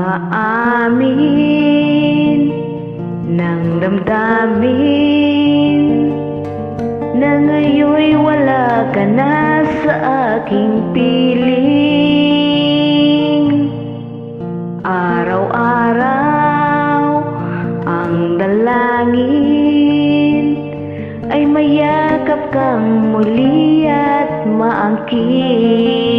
Maamin ng damdamin na ngayon'y wala ka na sa aking piling. Araw-araw ang dalangin ay mayakap kang muli at maangkin.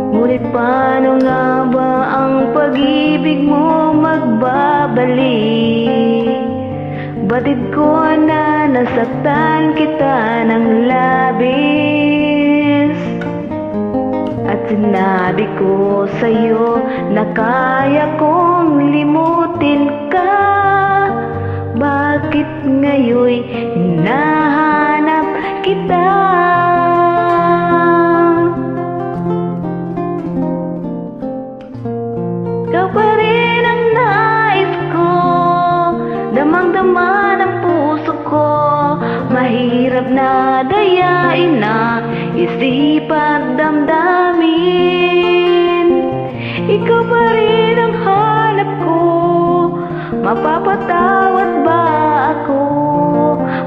Ngunit paano nga ba ang pag-ibig mo magbabalik? Batid ko na nasaktan kita ng labis, at sinabi ko sa'yo na kaya kong limutin ka. Bakit ngayon'y hinahanap kita? Ikaw pa rin ang nais ko, damang-dama ng puso ko. Mahirap na dayain na isip at damdamin. Ikaw pa rin ang hanap ko, mapapatawad ba ako?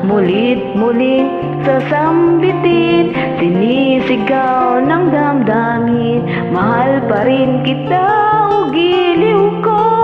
Mulit-muling sasambitin, sinisigaw ng damdamin. Mahal pa rin kita o giliw ko.